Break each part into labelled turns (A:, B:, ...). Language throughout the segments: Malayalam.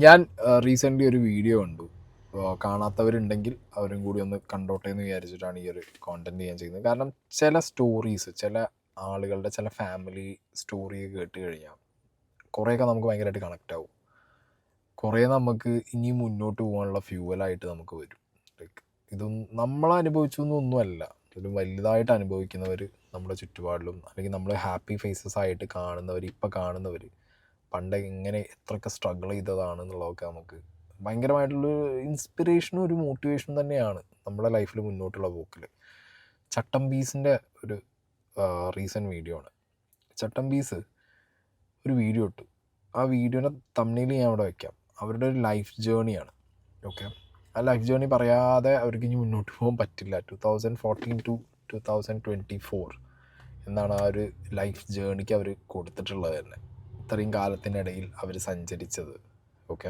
A: ഞാൻ റീസെൻ്റ്ലി ഒരു വീഡിയോ കണ്ടു. കാണാത്തവരുണ്ടെങ്കിൽ അവരും കൂടി ഒന്ന് കണ്ടോട്ടെ എന്ന് വിചാരിച്ചിട്ടാണ് ഈ ഒരു കോണ്ടൻറ്റ് ഞാൻ ചെയ്യുന്നത്. കാരണം ചില സ്റ്റോറീസ്, ചില ആളുകളുടെ ചില ഫാമിലി സ്റ്റോറി കേട്ട് കഴിഞ്ഞാൽ കുറേയൊക്കെ നമുക്ക് ഭയങ്കരമായിട്ട് കണക്റ്റ് ആവും. കുറേ നമുക്ക് ഇനി മുന്നോട്ട് പോകാനുള്ള ഫ്യൂവലായിട്ട് നമുക്ക് വരും. ലൈക്ക് ഇതൊന്നും നമ്മൾ അനുഭവിച്ചു എന്നൊന്നുമല്ല, ഒരു വലുതായിട്ട് അനുഭവിക്കുന്നവർ നമ്മുടെ ചുറ്റുപാടിലും, അല്ലെങ്കിൽ നമ്മൾ ഹാപ്പി ഫേസസ് ആയിട്ട് കാണുന്നവർ, ഇപ്പം കാണുന്നവർ പണ്ട് എങ്ങനെ എത്രയൊക്കെ സ്ട്രഗിൾ ചെയ്തതാണെന്നുള്ളതൊക്കെ നമുക്ക് ഭയങ്കരമായിട്ടുള്ളൊരു ഇൻസ്പിറേഷനും ഒരു മോട്ടിവേഷനും തന്നെയാണ് നമ്മുടെ ലൈഫിൽ മുന്നോട്ടുള്ള പോക്കിൽ. ചട്ടമ്പീസിൻ്റെ ഒരു റീസെൻറ്റ് വീഡിയോ ആണ്. ചട്ടമ്പീസ് ഒരു വീഡിയോ ഇട്ടു. ആ വീഡിയോയുടെ തമ്മിൽ ഞാൻ അവിടെ വയ്ക്കാം. അവരുടെ ഒരു ലൈഫ് ജേണിയാണ്. ഓക്കെ, ആ ലൈഫ് ജേണി പറയാതെ അവർക്ക് ഇനി മുന്നോട്ട് പോകാൻ പറ്റില്ല. 2014 to 2024 എന്നാണ് ആ ഒരു ലൈഫ് ജേണിക്ക് അവർ കൊടുത്തിട്ടുള്ളത് തന്നെ. ഇത്രയും കാലത്തിനിടയിൽ അവർ സഞ്ചരിച്ചത്. ഓക്കെ,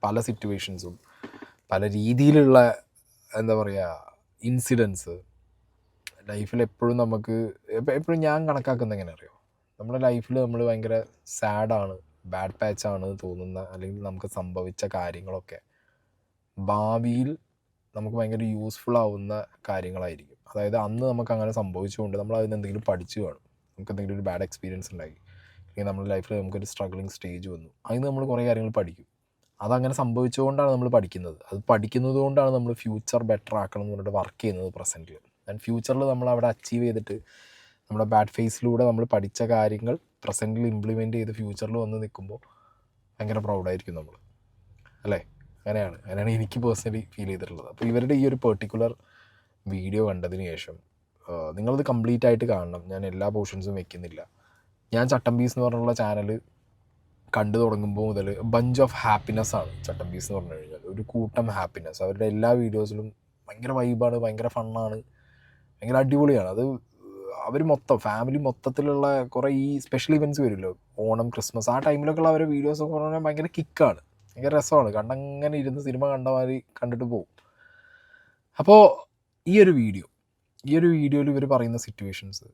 A: പല സിറ്റുവേഷൻസും, പല രീതിയിലുള്ള എന്താ പറയുക ഇൻസിഡൻസ് ലൈഫിൽ എപ്പോഴും നമുക്ക് എപ്പോഴും ഞാൻ കണക്കാക്കുന്നത് എങ്ങനെ അറിയോ, നമ്മുടെ ലൈഫിൽ നമ്മൾ ഭയങ്കര സാഡാണ്, ബാഡ് പാച്ചാണ് തോന്നുന്ന, അല്ലെങ്കിൽ നമുക്ക് സംഭവിച്ച കാര്യങ്ങളൊക്കെ ഭാവിയിൽ നമുക്ക് ഭയങ്കര യൂസ്ഫുൾ ആവുന്ന കാര്യങ്ങളായിരിക്കും. അതായത് അന്ന് നമുക്ക് അങ്ങനെ സംഭവിച്ചുകൊണ്ട് നമ്മൾ അതിന് എന്തെങ്കിലും പഠിച്ചു കാണും. നമുക്ക് എന്തെങ്കിലും ഒരു ബാഡ് എക്സ്പീരിയൻസ് ഉണ്ടായി, അല്ലെങ്കിൽ നമ്മുടെ ലൈഫിൽ നമുക്കൊരു സ്ട്രഗ്ലിങ് സ്റ്റേജ് വന്നു, അതിന് നമ്മൾ കുറേ കാര്യങ്ങൾ പഠിക്കും. അതങ്ങനെ സംഭവിച്ചുകൊണ്ടാണ് നമ്മൾ പഠിക്കുന്നത്. അത് പഠിക്കുന്നത് കൊണ്ടാണ് നമ്മൾ ഫ്യൂച്ചർ ബെറ്റർ ആക്കണം എന്ന് പറഞ്ഞിട്ട് വർക്ക് ചെയ്യുന്നത് പ്രസൻറ്റിൽ. ആൻഡ് ഫ്യൂച്ചറിൽ നമ്മൾ അവിടെ അച്ചീവ് ചെയ്തിട്ട് നമ്മുടെ ബാഡ് ഫേസിലൂടെ നമ്മൾ പഠിച്ച കാര്യങ്ങൾ പ്രസൻറ്റിൽ ഇംപ്ലിമെൻറ്റ് ചെയ്ത് ഫ്യൂച്ചറിൽ വന്ന് നിൽക്കുമ്പോൾ ഭയങ്കര പ്രൗഡായിരിക്കും നമ്മൾ, അല്ലേ? അങ്ങനെയാണ് എനിക്ക് പേഴ്സണലി ഫീൽ ചെയ്തിട്ടുള്ളത്. അപ്പോൾ ഇവരുടെ ഈ ഒരു പെർട്ടിക്കുലർ വീഡിയോ കണ്ടതിന് ശേഷം നിങ്ങളത് കംപ്ലീറ്റ് ആയിട്ട് കാണണം. ഞാൻ എല്ലാ പോർഷൻസും വെക്കുന്നില്ല. ഞാൻ ചട്ടമ്പീസ് എന്ന് പറഞ്ഞുള്ള ചാനൽ കണ്ടു തുടങ്ങുമ്പോൾ മുതൽ ബഞ്ച് ഓഫ് ഹാപ്പിനെസ് ആണ് ചട്ടമ്പീസ് എന്ന് പറഞ്ഞു കഴിഞ്ഞാൽ. ഒരു കൂട്ടം ഹാപ്പിനെസ്. അവരുടെ എല്ലാ വീഡിയോസിലും ഭയങ്കര വൈബാണ്, ഭയങ്കര ഫണ്ണാണ്, ഭയങ്കര അടിപൊളിയാണ്. അത് അവർ മൊത്തം ഫാമിലി മൊത്തത്തിലുള്ള കുറേ ഈ സ്പെഷ്യൽ ഇവൻറ്റ്സ് വരുമല്ലോ, ഓണം, ക്രിസ്മസ്, ആ ടൈമിലൊക്കെയുള്ള അവരുടെ വീഡിയോസൊക്കെ പറഞ്ഞാൽ ഭയങ്കര കിക്കാണ്, ഭയങ്കര രസമാണ്. കണ്ടങ്ങനെ ഇരുന്ന് സിനിമ കണ്ട മാതിരി കണ്ടിട്ട് പോകും. അപ്പോൾ ഈ ഒരു വീഡിയോയിൽ ഇവർ പറയുന്ന സിറ്റുവേഷൻസ്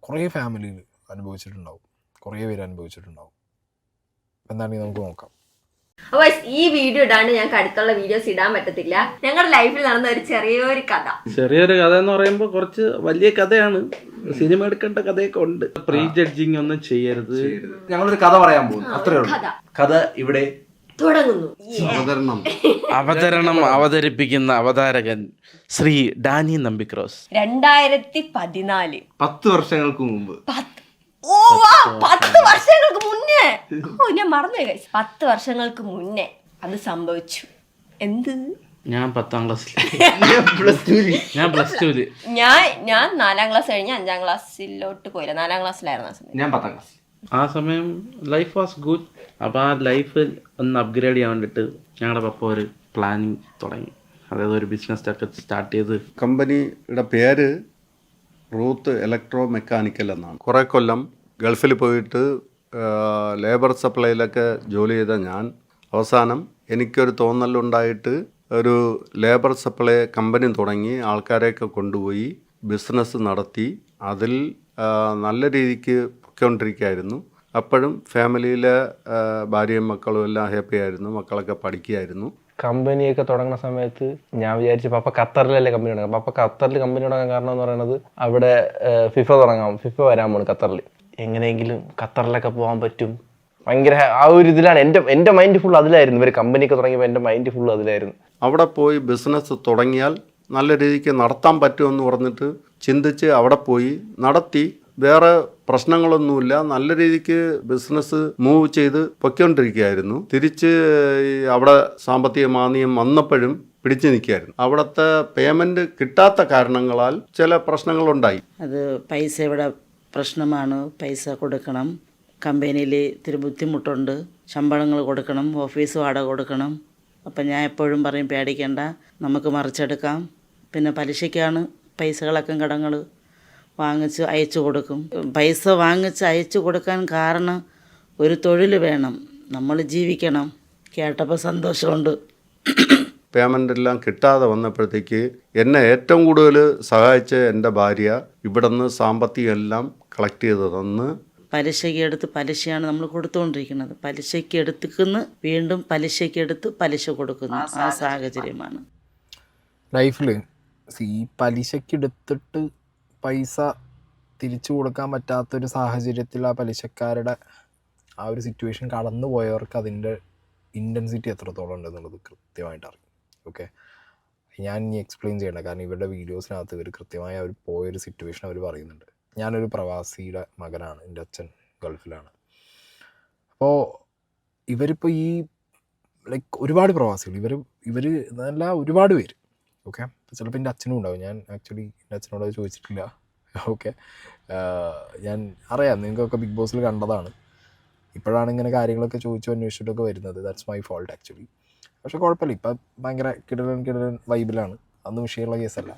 A: കുറേ ഫാമിലിയിൽ അനുഭവിച്ചിട്ടുണ്ടാവും, കുറേ പേര് അനുഭവിച്ചിട്ടുണ്ടാവും. എന്താണെങ്കിൽ നമുക്ക് നോക്കാം.
B: അപ്പോൾ ഈ വീഡിയോ ഇടാണ്ട് ഞങ്ങൾക്ക് അടുത്തുള്ള വീഡിയോസ് ഇടാൻ പറ്റത്തില്ല. ഞങ്ങളുടെ ലൈഫിൽ നടന്ന ഒരു ചെറിയൊരു കഥ എന്ന് പറയുമ്പോൾ കുറച്ച് വലിയ കഥയാണ്. സിനിമ എടുക്കേണ്ട കഥയൊക്കെ ഉണ്ട്. പ്രീ ജഡ്ജിങ് ഒന്നും ചെയ്യരുത്.
C: ഞങ്ങളൊരു കഥ പറയാൻ പോകുന്നു, അത്രേ ഉള്ളൂ. കഥ ഇവിടെ
B: തുടങ്ങുന്നു.
D: അവതരണം അവതരിപ്പിക്കുന്ന അവതാരകൻ ശ്രീ ഡാനി നമ്പിക്രോസ്.
B: 2014
C: 10 വർഷങ്ങൾക്ക് മുമ്പ്.
B: 10 വർഷങ്ങൾക്ക് മുന്നേ, ഞാൻ മറന്നു ഗൈസ്. 10 വർഷങ്ങൾക്ക് മുന്നേ അത് സംഭവിച്ചു. എന്ത്?
D: ഞാൻ 10ാം ക്ലാസ്സിൽ,
B: ഞാൻ 4ാം ക്ലാസ് കഴിഞ്ഞ് 5ാം ക്ലാസ്സിലോട്ട് പോയില്ല. 4ാം ക്ലാസ്സിലായിരുന്നു ആ സമയം.
C: ഞാൻ 10ാം ക്ലാസ്.
D: ആ സമയം ലൈഫ് വാസ് ഗുഡ്. അപ്പോൾ ആ ലൈഫ് ഒന്ന് അപ്ഗ്രേഡ് ചെയ്യാൻ വേണ്ടിയിട്ട് ഞങ്ങളുടെ പപ്പ ഒരു പ്ലാനിങ് തുടങ്ങി. അതായത് ഒരു ബിസിനസ് ഒക്കെ സ്റ്റാർട്ട് ചെയ്ത്.
E: കമ്പനിയുടെ പേര് റൂത്ത് ഇലക്ട്രോ മെക്കാനിക്കൽ എന്നാണ്. കുറേ കൊല്ലം ഗൾഫിൽ പോയിട്ട് ലേബർ സപ്ലൈയിലൊക്കെ ജോലി ചെയ്ത ഞാൻ അവസാനം എനിക്കൊരു തോന്നലുണ്ടായിട്ട് ഒരു ലേബർ സപ്ലൈ കമ്പനി തുടങ്ങി, ആൾക്കാരെയൊക്കെ കൊണ്ടുപോയി ബിസിനസ് നടത്തി. അതിൽ നല്ല രീതിക്ക് പൊയ്ക്കൊണ്ടിരിക്കുകയായിരുന്നു. അപ്പോഴും ഫാമിലിയിലെ ഭാര്യയും മക്കളും എല്ലാം ഹാപ്പി ആയിരുന്നു, മക്കളൊക്കെ പഠിക്കുകയായിരുന്നു.
F: കമ്പനിയൊക്കെ തുടങ്ങുന്ന സമയത്ത് ഞാൻ വിചാരിച്ചു പപ്പ ഖത്തറിലല്ലേ കമ്പനി തുടങ്ങാം. പപ്പ ഖത്തറിൽ കമ്പനി തുടങ്ങാൻ കാരണം എന്ന് പറയുന്നത് അവിടെ ഫിഫ വരാൻ പോണ് ഖത്തറിൽ. എങ്ങനെയെങ്കിലും ഖത്തറിലൊക്കെ പോകാൻ പറ്റും, ഭയങ്കര ആ ഒരു ഇതിലാണ്. എൻ്റെ മൈൻഡ് ഫുൾ അതിലായിരുന്നു. ഇവർ കമ്പനിയൊക്കെ തുടങ്ങിയപ്പോൾ എൻ്റെ മൈൻഡ് ഫുൾ അതിലായിരുന്നു.
E: അവിടെ പോയി ബിസിനസ് തുടങ്ങിയാൽ നല്ല രീതിക്ക് നടത്താൻ പറ്റുമെന്ന് പറഞ്ഞിട്ട് ചിന്തിച്ച് അവിടെ പോയി നടത്തി. വേറെ പ്രശ്നങ്ങളൊന്നുമില്ല, നല്ല രീതിക്ക് ബിസിനസ് മൂവ് ചെയ്ത് പൊയ്ക്കൊണ്ടിരിക്കുകയായിരുന്നു. തിരിച്ച് അവിടെ സാമ്പത്തിക മാന്ദ്യം വന്നപ്പോഴും പിടിച്ചു നിൽക്കുകയായിരുന്നു. അവിടുത്തെ പേയ്മെൻറ്റ് കിട്ടാത്ത കാരണങ്ങളാൽ ചില പ്രശ്നങ്ങളുണ്ടായി.
G: അത് പൈസ ഇവിടെ പ്രശ്നമാണ്, പൈസ കൊടുക്കണം. കമ്പനിയിൽ ഇത്തിരി ബുദ്ധിമുട്ടുണ്ട്, ശമ്പളങ്ങൾ കൊടുക്കണം, ഓഫീസ് വാടക കൊടുക്കണം. അപ്പം ഞാൻ എപ്പോഴും പറയും പേടിക്കേണ്ട, നമുക്ക് മറിച്ചെടുക്കാം. പിന്നെ പലിശയ്ക്കാണ് പൈസകളൊക്കെ കടങ്ങൾ വാങ്ങിച്ച് അയച്ചു കൊടുക്കും. പൈസ വാങ്ങിച്ച് അയച്ചു കൊടുക്കാൻ കാരണം ഒരു തൊഴിൽ വേണം, നമ്മൾ ജീവിക്കണം. കേട്ടപ്പോൾ സന്തോഷമുണ്ട്.
E: പേയ്മെൻ്റ് എല്ലാം കിട്ടാതെ വന്നപ്പോഴത്തേക്ക് എന്നെ ഏറ്റവും കൂടുതൽ സഹായിച്ച എൻ്റെ ഭാര്യ ഇവിടെ നിന്ന് സാമ്പത്തികം എല്ലാം കളക്ട് ചെയ്ത് തന്ന്
G: പലിശയ്ക്ക് എടുത്ത് പലിശയാണ് നമ്മൾ കൊടുത്തുകൊണ്ടിരിക്കുന്നത്. പലിശയ്ക്ക് എടുത്തുക്കുന്ന വീണ്ടും പലിശയ്ക്ക് എടുത്ത് പലിശ കൊടുക്കുന്നു. ആ സാഹചര്യമാണ്
A: ലൈഫിൽ. ഈ പലിശയ്ക്ക് എടുത്തിട്ട് പൈസ തിരിച്ചു കൊടുക്കാൻ പറ്റാത്തൊരു സാഹചര്യത്തിൽ ആ പലിശക്കാരുടെ ആ ഒരു സിറ്റുവേഷൻ കടന്നു പോയവർക്ക് അതിൻ്റെ ഇൻറ്റൻസിറ്റി എത്രത്തോളം ഉണ്ടെന്നുള്ളത് കൃത്യമായിട്ട് അറിയും. ഓക്കെ, ഞാൻ ഇനി എക്സ്പ്ലെയിൻ ചെയ്യണ്ട, കാരണം ഇവരുടെ വീഡിയോസിനകത്ത് ഇവർ കൃത്യമായി അവർ പോയൊരു സിറ്റുവേഷൻ അവർ പറയുന്നുണ്ട്. ഞാനൊരു പ്രവാസിയുടെ മകനാണ്, എൻ്റെ അച്ഛൻ ഗൾഫിലാണ്. അപ്പോൾ ഇവരിപ്പോൾ ഈ ഒരുപാട് പ്രവാസികൾ ഇവർ നല്ല ഒരുപാട് പേര്. ഓക്കെ, ചിലപ്പോൾ എൻ്റെ അച്ഛനും ഉണ്ടാവും. ഞാൻ ആക്ച്വലി എൻ്റെ അച്ഛനോട് അത് ചോദിച്ചിട്ടില്ല. ഓക്കെ, ഞാൻ അറിയാം, നിങ്ങൾക്കൊക്കെ ബിഗ് ബോസിൽ കണ്ടതാണ്. ഇപ്പോഴാണ് ഇങ്ങനെ കാര്യങ്ങളൊക്കെ ചോദിച്ചു അന്വേഷിച്ചിട്ടൊക്കെ വരുന്നത്. That's my fault actually. പക്ഷെ കുഴപ്പമില്ല, ഇപ്പം ഭയങ്കര കിടലൻ വൈബിലാണ്. അന്ന് വിഷയമുള്ള കേസല്ല.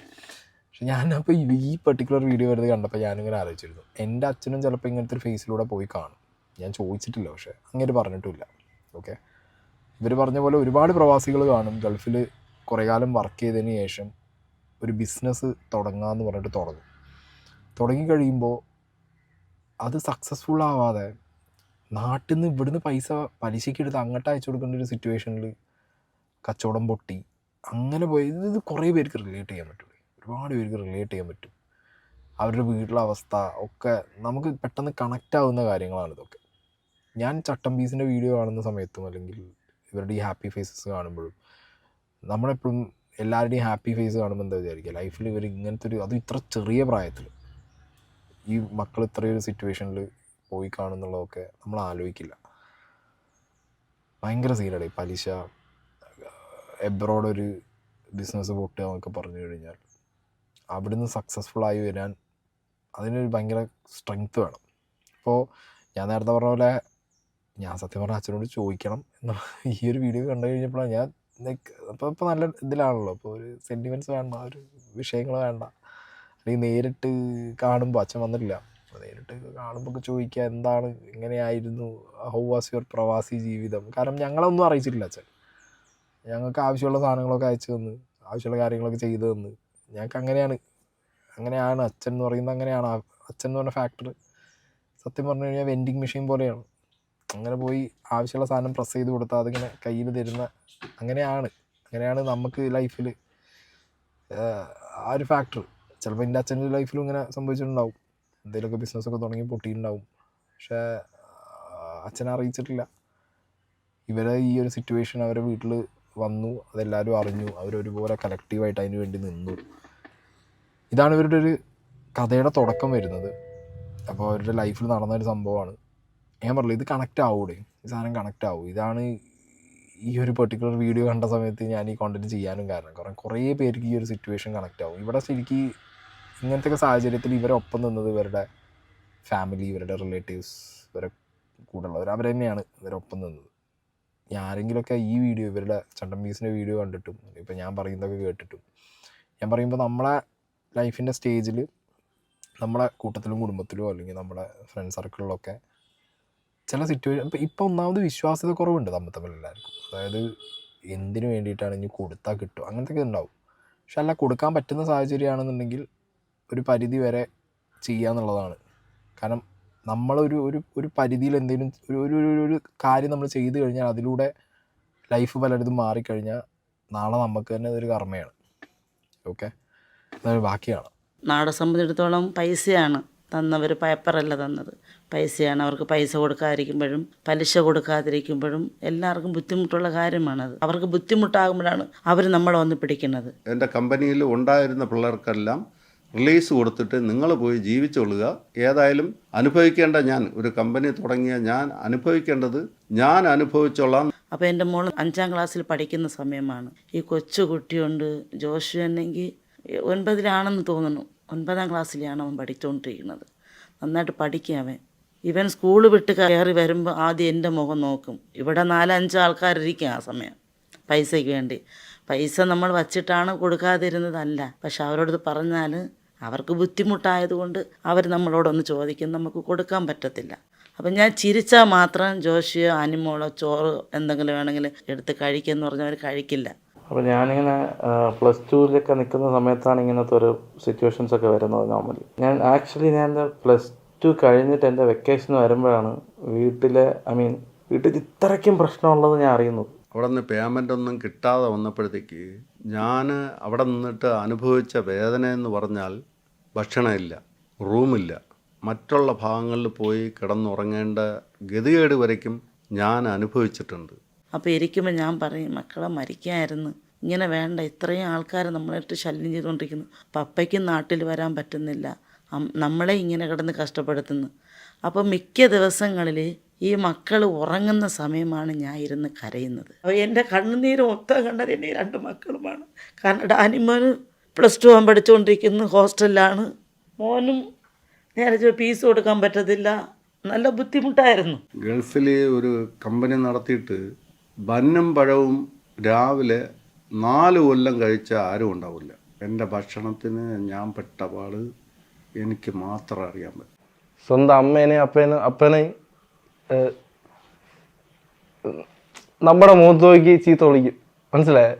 A: പക്ഷെ ഞാനപ്പോൾ ഈ പെർട്ടിക്കുലർ വീഡിയോ വരുന്നത് കണ്ടപ്പോൾ ഞാനിങ്ങനെ ആലോചിച്ചിരുന്നു, എൻ്റെ അച്ഛനും ചിലപ്പോൾ ഇങ്ങനത്തെ ഒരു ഫേസിലൂടെ പോയി കാണും. ഞാൻ ചോദിച്ചിട്ടില്ല, പക്ഷേ അങ്ങനെ പറഞ്ഞിട്ടുമില്ല. ഓക്കെ, ഇവർ പറഞ്ഞ പോലെ ഒരുപാട് പ്രവാസികൾ കാണും ഗൾഫിൽ കുറേ കാലം വർക്ക് ചെയ്തതിന് ശേഷം ഒരു ബിസിനസ് തുടങ്ങാമെന്ന് പറഞ്ഞിട്ട് തുടങ്ങിക്കഴിയുമ്പോൾ അത് സക്സസ്ഫുൾ ആവാതെ നാട്ടിൽ നിന്ന് ഇവിടുന്ന് പൈസ പലിശയ്ക്ക് എടുത്ത് അങ്ങോട്ട് അയച്ചു കൊടുക്കേണ്ട ഒരു സിറ്റുവേഷനിൽ കച്ചവടം പൊട്ടി അങ്ങനെ പോയി. ഇത് കുറേ പേർക്ക് റിലേറ്റ് ചെയ്യാൻ പറ്റും, ഒരുപാട് പേർക്ക് റിലേറ്റ് ചെയ്യാൻ പറ്റും. അവരുടെ വീട്ടിലെ അവസ്ഥ ഒക്കെ നമുക്ക് പെട്ടെന്ന് കണക്റ്റ് ആവുന്ന കാര്യങ്ങളാണ് ഇതൊക്കെ. ഞാൻ ചട്ടം പീസിൻ്റെ വീഡിയോ കാണുന്ന സമയത്തും അല്ലെങ്കിൽ ഇവരുടെ ഈ ഹാപ്പി ഫേസസ് കാണുമ്പോഴും നമ്മളെപ്പോഴും എല്ലാവരുടെയും ഹാപ്പി ഫേസ് കാണുമ്പോൾ എന്താ വിചാരിക്കുക, ലൈഫിൽ ഇവർ ഇങ്ങനത്തെ ഒരു, അത് ഇത്ര ചെറിയ പ്രായത്തിൽ ഈ മക്കൾ ഇത്രയൊരു സിറ്റുവേഷനിൽ പോയി കാണുന്നുള്ളതൊക്കെ നമ്മൾ ആലോചിക്കില്ല. ഭയങ്കര സീനാണ് ഈ പലിശ, എബ്രോഡ് ഒരു ബിസിനസ് പൊട്ടുക എന്നൊക്കെ പറഞ്ഞു കഴിഞ്ഞാൽ അവിടുന്ന് സക്സസ്ഫുള്ളായി വരാൻ അതിനൊരു ഭയങ്കര സ്ട്രെങ്ത്ത് വേണം. അപ്പോൾ ഞാൻ നേരത്തെ പറഞ്ഞ പോലെ ഞാൻ സത്യം പറഞ്ഞ അച്ഛനോട് ചോദിക്കണം എന്ന് ഈ ഒരു വീഡിയോ കണ്ടു കഴിഞ്ഞപ്പോഴാണ് ഞാൻ ഇപ്പോൾ നല്ല ഇതിലാണല്ലോ, അപ്പോൾ ഒരു സെൻറ്റിമെൻറ്റ്സ് വേണ്ട, ഒരു വിഷയങ്ങൾ വേണ്ട, അല്ലെങ്കിൽ നേരിട്ട് കാണുമ്പോൾ അച്ഛൻ വന്നിട്ടില്ല, നേരിട്ട് കാണുമ്പോൾ ഒക്കെ ചോദിക്കുക എന്താണ്, എങ്ങനെയായിരുന്നു, ഹൗ വാസ് യുവർ പ്രവാസി ജീവിതം. കാരണം ഞങ്ങളൊന്നും അറിയിച്ചിട്ടില്ല അച്ഛൻ. ഞങ്ങൾക്ക് ആവശ്യമുള്ള സാധനങ്ങളൊക്കെ അയച്ചു തന്ന്, ആവശ്യമുള്ള കാര്യങ്ങളൊക്കെ ചെയ്തു തന്ന്. ഞങ്ങൾക്ക് അങ്ങനെയാണ് അച്ഛൻ എന്ന് പറയുന്നത്. അങ്ങനെയാണ് അച്ഛൻ എന്ന് പറഞ്ഞ ഫാക്ടർ സത്യം പറഞ്ഞു കഴിഞ്ഞാൽ വെൻഡിങ് മെഷീൻ പോലെയാണ്. അങ്ങനെ പോയി ആവശ്യമുള്ള സാധനം പ്രസ് ചെയ്ത് കൊടുത്താൽ അതിങ്ങനെ കയ്യിൽ തരുന്ന അങ്ങനെയാണ് നമുക്ക് ലൈഫിൽ ആ ഒരു ഫാക്ടർ. ചിലപ്പോൾ എൻ്റെ അച്ഛൻ്റെ ലൈഫിലും ഇങ്ങനെ സംഭവിച്ചിട്ടുണ്ടാവും, എന്തെങ്കിലുമൊക്കെ ബിസിനസ്സൊക്കെ തുടങ്ങി പൊട്ടിയിട്ടുണ്ടാവും. പക്ഷേ അച്ഛനെ അറിയിച്ചിട്ടില്ല. ഇവരെ ഈ ഒരു സിറ്റുവേഷൻ അവരുടെ വീട്ടിൽ വന്നു, അതെല്ലാവരും അറിഞ്ഞു, അവരൊരുപോലെ കളക്റ്റീവായിട്ട് അതിന് വേണ്ടി നിന്നു. ഇതാണ് ഇവരുടെ ഒരു കഥയുടെ തുടക്കം വരുന്നത്. അപ്പോൾ അവരുടെ ലൈഫിൽ നടന്നൊരു സംഭവമാണ്. ഞാൻ പറഞ്ഞില്ല, ഇത് കണക്റ്റ് ആവൂടെ, ഈ സാധനം കണക്റ്റ് ആവും. ഇതാണ് ഈ ഒരു പെർട്ടിക്കുലർ വീഡിയോ കണ്ട സമയത്ത് ഞാൻ ഈ കോണ്ടന്റ് ചെയ്യാനും കാരണം കുറേ പേർക്ക് ഈ ഒരു സിറ്റുവേഷൻ കണക്റ്റ് ആവും. ഇവിടെ ശരിക്കും ഇങ്ങനത്തെ സാഹചര്യത്തിൽ ഇവരെ ഒപ്പം നിന്നത് ഇവരുടെ ഫാമിലി, ഇവരുടെ റിലേറ്റീവ്സ്, ഇവരെ കൂടെയുള്ളവർ, അവർ തന്നെയാണ് ഇവരൊപ്പം നിന്നത്. ആരെങ്കിലുമൊക്കെ ഈ വീഡിയോ, ഇവരുടെ ചട്ടം പീസിൻ്റെ വീഡിയോ കണ്ടിട്ടും ഇപ്പം ഞാൻ പറയുന്നതൊക്കെ കേട്ടിട്ടും, ഞാൻ പറയുമ്പോൾ നമ്മളെ ലൈഫിൻ്റെ സ്റ്റേജിൽ നമ്മളെ കൂട്ടത്തിലും കുടുംബത്തിലോ അല്ലെങ്കിൽ നമ്മുടെ ഫ്രണ്ട് സർക്കിളിലൊക്കെ ചില സിറ്റുവേഷൻ ഇപ്പം ഒന്നാമത് വിശ്വാസ്യത കുറവുണ്ട് തമ്മിൽ എല്ലാവർക്കും. അതായത് എന്തിനു വേണ്ടിയിട്ടാണ് ഇനി കൊടുത്താൽ കിട്ടും അങ്ങനത്തെ ഉണ്ടാവും. പക്ഷെ അല്ല, കൊടുക്കാൻ പറ്റുന്ന സാഹചര്യമാണെന്നുണ്ടെങ്കിൽ ഒരു പരിധി വരെ ചെയ്യാന്നുള്ളതാണ്. കാരണം നമ്മളൊരു ഒരു പരിധിയിൽ എന്തെങ്കിലും ഒരു കാര്യം നമ്മൾ ചെയ്തു കഴിഞ്ഞാൽ അതിലൂടെ ലൈഫ് പലയിടത്തും മാറിക്കഴിഞ്ഞാൽ നാളെ നമുക്ക് തന്നെ അതൊരു കർമ്മയാണ്. ഓക്കെ, അതൊരു ബാക്കിയാണ്.
G: നാടെ സംബന്ധിച്ചിടത്തോളം പൈസയാണ് തന്നവർ, പേപ്പറല്ല തന്നത്, പൈസയാണ്. അവർക്ക് പൈസ കൊടുക്കാതിരിക്കുമ്പോഴും പലിശ കൊടുക്കാതിരിക്കുമ്പോഴും എല്ലാവർക്കും ബുദ്ധിമുട്ടുള്ള കാര്യമാണത്. അവർക്ക് ബുദ്ധിമുട്ടാകുമ്പോഴാണ് അവർ നമ്മളെ വന്ന് പിടിക്കുന്നത്.
E: എൻ്റെ കമ്പനിയിൽ ഉണ്ടായിരുന്ന പിള്ളേർക്കെല്ലാം റിലീസ് കൊടുത്തിട്ട് നിങ്ങൾ പോയി ജീവിച്ചോളുക, ഏതായാലും അനുഭവിക്കേണ്ട ഞാൻ, ഒരു കമ്പനി തുടങ്ങിയ ഞാൻ അനുഭവിക്കേണ്ടത് ഞാൻ അനുഭവിച്ചോളാം.
G: അപ്പോൾ എൻ്റെ മോൾ 5ാം ക്ലാസ്സിൽ പഠിക്കുന്ന സമയമാണ്. ഈ കൊച്ചു കുട്ടിയുണ്ട്, ജോഷു എന്നെങ്കിൽ 9ലാണെന്ന് തോന്നുന്നു, 9ാം ക്ലാസ്സിലാണ് അവൻ പഠിച്ചുകൊണ്ടിരിക്കുന്നത്. നന്നായിട്ട് പഠിക്കും അവൻ. ഇവൻ സ്കൂൾ വിട്ട് കയറി വരുമ്പോൾ ആദ്യം എൻ്റെ മുഖം നോക്കും. ഇവിടെ 4-5 ആൾക്കാരിരിക്കും ആ സമയം പൈസയ്ക്ക് വേണ്ടി. പൈസ നമ്മൾ വച്ചിട്ടാണ് കൊടുക്കാതിരുന്നതല്ല, പക്ഷെ അവരോട് പറഞ്ഞാൽ അവർക്ക് ബുദ്ധിമുട്ടായതുകൊണ്ട് അവർ നമ്മളോടൊന്ന് ചോദിക്കും, നമുക്ക് കൊടുക്കാൻ പറ്റത്തില്ല. അപ്പം ഞാൻ ചിരിച്ചാൽ മാത്രം ജോഷിയോ അനിമോളോ ചോറ് എന്തെങ്കിലും വേണമെങ്കിൽ എടുത്ത് കഴിക്കുമെന്ന് പറഞ്ഞാൽ അവർ കഴിക്കില്ല.
D: അപ്പോൾ ഞാനിങ്ങനെ +2 നിൽക്കുന്ന സമയത്താണ് ഇങ്ങനത്തെ ഒരു സിറ്റുവേഷൻസൊക്കെ വരുന്നത്. നോർമലി ഞാൻ +2 കഴിഞ്ഞിട്ട് എൻ്റെ വെക്കേഷൻ വരുമ്പോഴാണ് വീട്ടിൽ ഇത്രയ്ക്കും പ്രശ്നമുള്ളത് ഞാൻ അറിയുന്നത്.
E: അവിടെ നിന്ന് പേയ്മെൻ്റ് ഒന്നും കിട്ടാതെ വന്നപ്പോഴത്തേക്ക് ഞാൻ അവിടെ നിന്നിട്ട് അനുഭവിച്ച വേദന എന്ന് പറഞ്ഞാൽ ഭക്ഷണമില്ല, റൂമില്ല, മറ്റുള്ള ഭാഗങ്ങളിൽ പോയി കിടന്നുറങ്ങേണ്ട ഗതികേട് വരയ്ക്കും ഞാൻ അനുഭവിച്ചിട്ടുണ്ട്.
G: അപ്പോൾ ഇരിക്കുമ്പോൾ ഞാൻ പറയും, മക്കളെ മരിക്കായിരുന്നു, ഇങ്ങനെ വേണ്ട, ഇത്രയും ആൾക്കാർ നമ്മളായിട്ട് ശല്യം ചെയ്തുകൊണ്ടിരിക്കുന്നു, പപ്പയ്ക്കും നാട്ടിൽ വരാൻ പറ്റുന്നില്ല, നമ്മളെ ഇങ്ങനെ കിടന്ന് കഷ്ടപ്പെടുത്തുന്നു. അപ്പോൾ മിക്ക ദിവസങ്ങളിൽ ഈ മക്കൾ ഉറങ്ങുന്ന സമയമാണ് ഞാൻ ഇരുന്ന് കരയുന്നത്. അപ്പോൾ എൻ്റെ കണ്ണുനീര് മൊത്തം കണ്ടത് എൻ്റെ 2 മക്കളുമാണ്. കാരണം ഡാനിമോന് +2 ആകാൻ പഠിച്ചുകൊണ്ടിരിക്കുന്നു, ഹോസ്റ്റലിലാണ്. മോനും നേരെ ഫീസ് കൊടുക്കാൻ പറ്റത്തില്ല, നല്ല ബുദ്ധിമുട്ടായിരുന്നു.
E: ഗൾഫിൽ ഒരു കമ്പനി നടത്തിയിട്ട് ബന്നും പഴവും രാവിലെ 4 കൊല്ലം കഴിച്ച ആരും ഉണ്ടാവില്ല. എൻ്റെ ഭക്ഷണത്തിന് ഞാൻ പെട്ട പാട് എനിക്ക് മാത്രം അറിയാൻ പറ്റും.
F: സ്വന്തം അമ്മേനെയും അപ്പനെയും നമ്മുടെ മുഖത്ത് നോക്കി ചീത്ത വിളിക്കും, മനസ്സിലായേ?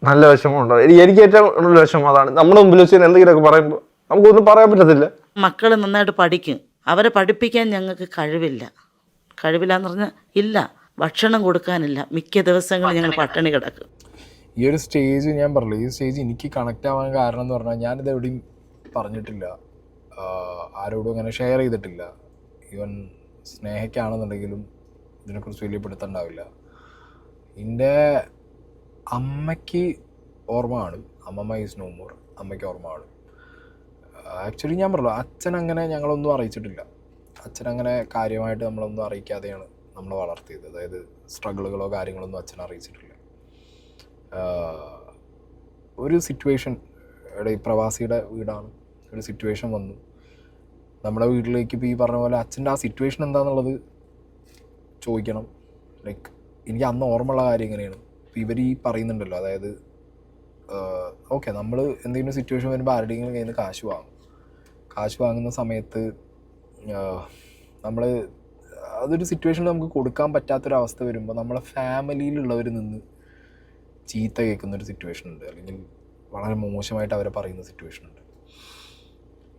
F: നല്ല വിഷമമുണ്ടോ? എനിക്ക് ഏറ്റവും കൂടുതൽ വിഷമം അതാണ്. നമ്മുടെ മുമ്പിൽ വെച്ച് എന്തെങ്കിലുമൊക്കെ പറയുമ്പോൾ നമുക്കൊന്നും പറയാൻ പറ്റത്തില്ല.
G: മക്കൾ നന്നായിട്ട് പഠിക്കും, അവരെ പഠിപ്പിക്കാൻ ഞങ്ങൾക്ക് കഴിവില്ലാന്ന് പറഞ്ഞാൽ ഇല്ല, ഭക്ഷണം കൊടുക്കാനില്ല, മിക്ക ദിവസങ്ങളും ഞങ്ങൾ പട്ടിണി കിടക്കും.
A: ഈ ഒരു സ്റ്റേജ് ഞാൻ പറഞ്ഞില്ല, ഈ സ്റ്റേജ് എനിക്ക് കണക്റ്റ് ആവാൻ കാരണം എന്ന് പറഞ്ഞാൽ ഞാനിത് എവിടെയും പറഞ്ഞിട്ടില്ല, ആരോടും അങ്ങനെ ഷെയർ ചെയ്തിട്ടില്ല. ഈവൻ സ്നേഹയ്ക്കാണെന്നുണ്ടെങ്കിലും ഇതിനെക്കുറിച്ച് വലിയ പിടുത്തുണ്ടാവില്ല. എൻ്റെ അമ്മയ്ക്ക് ഓർമ്മയാണ്, അമ്മമ്മ ഈസ് നോ മോർ, അമ്മയ്ക്ക് ഓർമ്മയാണ്. ആക്ച്വലി ഞാൻ പറഞ്ഞല്ലോ, അച്ഛനങ്ങനെ ഞങ്ങളൊന്നും അറിയിച്ചിട്ടില്ല. അച്ഛനങ്ങനെ കാര്യമായിട്ട് നമ്മളൊന്നും അറിയിക്കാതെയാണ് നമ്മളെ വളർത്തിയത്. അതായത് സ്ട്രഗിളുകളോ കാര്യങ്ങളൊന്നും അച്ഛനെ അറിയിച്ചിട്ടില്ല. ഒരു സിറ്റുവേഷൻ, ഈ പ്രവാസിയുടെ വീടാണ്, ഒരു സിറ്റുവേഷൻ വന്നു നമ്മുടെ വീട്ടിലേക്ക്. ഇപ്പോൾ ഈ പറഞ്ഞ പോലെ അച്ഛൻ്റെ ആ സിറ്റുവേഷൻ എന്താണെന്നുള്ളത് ചോദിക്കണം. ലൈക്ക് എനിക്ക് അന്ന് ഓർമ്മയുള്ള കാര്യം എങ്ങനെയാണ്, ഇപ്പോൾ ഇവർ ഈ പറയുന്നുണ്ടല്ലോ, അതായത് ഓക്കെ നമ്മൾ എന്തെങ്കിലും സിറ്റുവേഷൻ വരുമ്പോൾ ആരുടെയെങ്കിലും കയ്യിൽ നിന്ന് കാശ് വാങ്ങുന്ന സമയത്ത് നമ്മൾ അതൊരു സിറ്റുവേഷനിൽ നമുക്ക് കൊടുക്കാൻ പറ്റാത്തൊരവസ്ഥ വരുമ്പോൾ നമ്മളെ ഫാമിലിയിലുള്ളവർ നിന്ന് ചീത്ത കേൾക്കുന്നൊരു സിറ്റുവേഷൻ ഉണ്ട്, അല്ലെങ്കിൽ വളരെ മോശമായിട്ട് അവരെ പറയുന്ന സിറ്റുവേഷൻ ഉണ്ട്.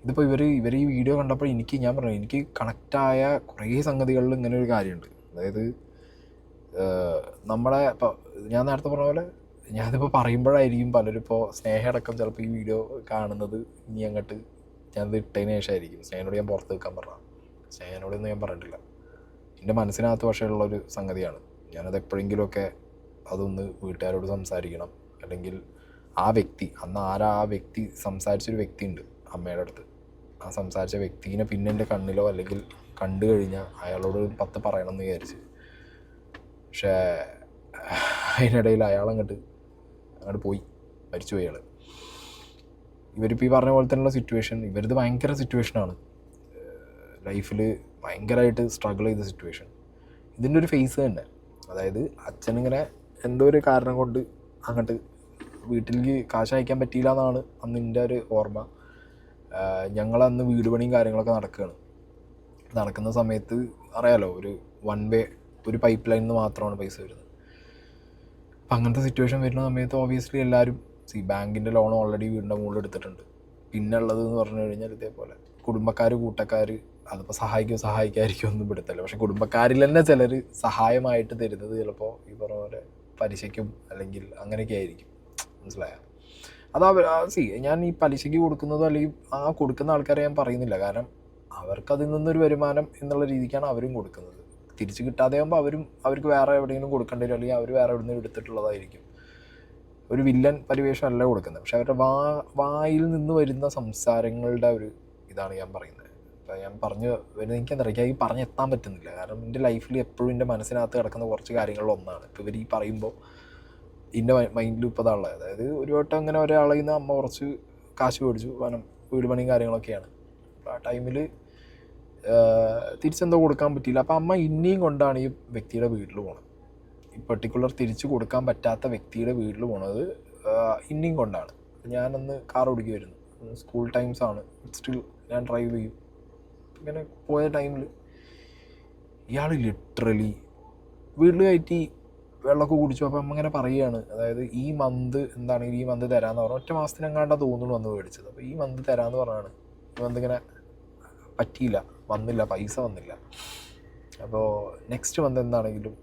A: ഇതിപ്പോൾ ഇവർ ഈ വീഡിയോ കണ്ടപ്പോൾ ഞാൻ പറഞ്ഞു, എനിക്ക് കണക്റ്റായ കുറേ സംഗതികളിൽ ഇങ്ങനെ ഒരു കാര്യമുണ്ട്. അതായത് നമ്മളെ ഇപ്പോൾ ഞാൻ നേരത്തെ പറഞ്ഞ പോലെ ഞാനിപ്പോൾ പറയുമ്പോഴായിരിക്കും പലരും ഇപ്പോൾ സ്നേഹയടക്കം ചിലപ്പോൾ ഈ വീഡിയോ കാണുന്നത് ഇനി അങ്ങോട്ട് ഞാനത് ഇട്ടതിന് ശേഷമായിരിക്കും. സ്നേഹനോട് ഞാൻ പുറത്ത് വെക്കാൻ പറഞ്ഞതാണ്, സ്നേഹനോടൊന്നും ഞാൻ പറഞ്ഞിട്ടില്ല. എൻ്റെ മനസ്സിനകത്ത് പക്ഷേ ഉള്ളൊരു സംഗതിയാണ്. ഞാനത് എപ്പോഴെങ്കിലുമൊക്കെ അതൊന്ന് വീട്ടുകാരോട് സംസാരിക്കണം, അല്ലെങ്കിൽ ആ വ്യക്തി അന്ന് ആ വ്യക്തി സംസാരിച്ചൊരു വ്യക്തിയുണ്ട് അമ്മയുടെ അടുത്ത്. ആ സംസാരിച്ച വ്യക്തിനെ പിന്നെ എൻ്റെ കണ്ണിലോ അല്ലെങ്കിൽ കണ്ടു കഴിഞ്ഞാൽ അയാളോട് 10 പറയണമെന്ന് വിചാരിച്ച്. പക്ഷേ അതിനിടയിൽ അയാളങ്ങോട്ട് പോയി, മരിച്ചുപോയി അയാൾ. ഇവരിപ്പോൾ ഈ പറഞ്ഞ പോലെ തന്നെയുള്ള സിറ്റുവേഷൻ, ഇവരിത് ഭയങ്കര സിറ്റുവേഷനാണ്, ലൈഫിൽ ഭയങ്കരമായിട്ട് സ്ട്രഗിൾ ചെയ്ത സിറ്റുവേഷൻ. ഇതിൻ്റെ ഒരു ഫേസ് തന്നെ, അതായത് അച്ഛനിങ്ങനെ എന്തോ ഒരു കാരണം കൊണ്ട് അങ്ങോട്ട് വീട്ടിലേക്ക് കാശ് അയക്കാൻ പറ്റിയില്ല എന്നാണ് അന്ന് എൻ്റെ ഒരു ഓർമ്മ. ഞങ്ങളന്ന് വീട് പണിയും കാര്യങ്ങളൊക്കെ നടക്കുന്ന സമയത്ത് അറിയാലോ, ഒരു 1 വേ ഒരു പൈപ്പ് ലൈനിൽ നിന്ന് മാത്രമാണ് പൈസ വരുന്നത്. അപ്പം അങ്ങനത്തെ സിറ്റുവേഷൻ വരുന്ന സമയത്ത് ഓബിയസ്ലി എല്ലാവരും ബാങ്കിൻ്റെ ലോൺ ഓൾറെഡി വീടിൻ്റെ മുകളിൽ എടുത്തിട്ടുണ്ട്. പിന്നെ ഉള്ളതെന്ന് പറഞ്ഞു കഴിഞ്ഞാൽ ഇതേപോലെ കുടുംബക്കാർ, കൂട്ടക്കാർ, അതിപ്പോൾ സഹായിക്കാതിരിക്കും ഒന്നും പെടുത്തല്ല. പക്ഷേ കുടുംബക്കാരിൽ തന്നെ ചിലർ സഹായമായിട്ട് തരുന്നത് ചിലപ്പോൾ ഈ പറഞ്ഞ പോലെ പലിശയ്ക്കും അല്ലെങ്കിൽ അങ്ങനെയൊക്കെ ആയിരിക്കും, മനസ്സിലായോ? ഞാൻ ഈ പലിശയ്ക്ക് കൊടുക്കുന്നതോ അല്ലെങ്കിൽ ആ കൊടുക്കുന്ന ആൾക്കാരെ ഞാൻ പറയുന്നില്ല, കാരണം അവർക്കതിൽ നിന്നൊരു വരുമാനം എന്നുള്ള രീതിക്കാണ് അവരും കൊടുക്കുന്നത്. തിരിച്ച് കിട്ടാതെ ആകുമ്പോൾ അവർക്ക് വേറെ എവിടെയെങ്കിലും കൊടുക്കേണ്ടി വരും, അല്ലെങ്കിൽ അവർ വേറെ എവിടെയെങ്കിലും എടുത്തിട്ടുള്ളതായിരിക്കും. ഒരു വില്ലൻ പരിവേഷമല്ല കൊടുക്കുന്നത്. പക്ഷെ അവരുടെ വായിൽ നിന്ന് വരുന്ന സംസാരങ്ങളുടെ ഒരു ഇതാണ് ഞാൻ പറയുന്നത്. അപ്പോൾ ഞാൻ പറഞ്ഞു വരുന്നത് എനിക്കെന്താ പറയുക, ഈ പറഞ്ഞെത്താൻ പറ്റുന്നില്ല. കാരണം എൻ്റെ ലൈഫിൽ എപ്പോഴും എൻ്റെ മനസ്സിനകത്ത് കിടക്കുന്ന കുറച്ച് കാര്യങ്ങളിലൊന്നാണ്. ഇപ്പോൾ ഇവർ ഈ പറയുമ്പോൾ എൻ്റെ മൈൻഡിൽ ഇപ്പോൾ അതാണുള്ളത്. അതായത് ഒരു വട്ടം അങ്ങനെ ഒരാളിൽ നിന്ന് അമ്മ കുറച്ച് കാശ് മേടിച്ചു, കാരണം വീട് പണിയും കാര്യങ്ങളൊക്കെയാണ്. അപ്പോൾ ആ ടൈമിൽ തിരിച്ചെന്തോ കൊടുക്കാൻ പറ്റിയില്ല. അപ്പോൾ അമ്മ ഇനിയും കൊണ്ടാണ് ഈ വ്യക്തിയുടെ വീട്ടിൽ പോണത്. ഈ പെർട്ടിക്കുലർ തിരിച്ച് കൊടുക്കാൻ പറ്റാത്ത വ്യക്തിയുടെ വീട്ടിൽ പോണത് ഇനിയും കൊണ്ടാണ്. ഞാനന്ന് കാർ ഓടിക്കുമായിരുന്നു, സ്കൂൾ ടൈംസാണ്, സ്റ്റിൽ ഞാൻ ഡ്രൈവ് ചെയ്യും. ഇങ്ങനെ പോയ ടൈമിൽ ഇയാൾ ലിറ്ററലി വീട്ടിൽ കയറ്റി വെള്ളമൊക്കെ കുടിച്ചു. അപ്പം അമ്മ ഇങ്ങനെ പറയുകയാണ്, അതായത് ഈ മന്ത് എന്താണെങ്കിൽ ഈ മന്ത് തരാമെന്ന് പറഞ്ഞു. 1 മാസത്തിനെങ്ങാണ്ടാണ് തോന്നുന്നു വന്ന് മേടിച്ചത്. അപ്പോൾ ഈ മന്ത് തരാമെന്ന് പറഞ്ഞാണ്. ഈ മന്ത് ഇങ്ങനെ പറ്റിയില്ല, വന്നില്ല, പൈസ വന്നില്ല. അപ്പോൾ നെക്സ്റ്റ് മന്ത് എന്താണെങ്കിലും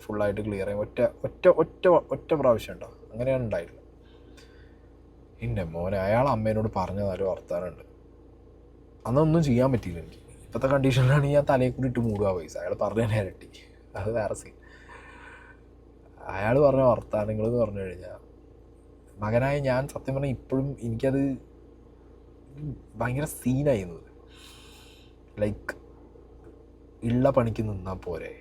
A: ഫുള്ളായിട്ട് ക്ലിയർ ചെയ്യും. ഒറ്റ ഒറ്റ ഒറ്റ ഒറ്റ പ്രാവശ്യം ഉണ്ടോ അങ്ങനെയാണ് ഉണ്ടായില്ല. എൻ്റെ മോനെ അയാൾ അമ്മേനോട് പറഞ്ഞതാരോ വർത്താനുണ്ട്. അന്നൊന്നും ചെയ്യാൻ പറ്റിയില്ല എനിക്ക്. ഇപ്പോഴത്തെ കണ്ടീഷനിലാണെങ്കിൽ ഞാൻ തലയിൽ കൂടി ഇട്ട് മൂടുക പൈസ. അയാൾ പറഞ്ഞ ഇരട്ടി, അത് വേറെ സീൻ. അയാൾ പറഞ്ഞ വർത്താനങ്ങൾ എന്ന് പറഞ്ഞു കഴിഞ്ഞാൽ മകനായ ഞാൻ സത്യം പറഞ്ഞാൽ ഇപ്പോഴും എനിക്കത് ഭയങ്കര സീനായിരുന്നത്. ലൈക്ക് ഉള്ള പണിക്ക് നിന്നാൽ പോരെ,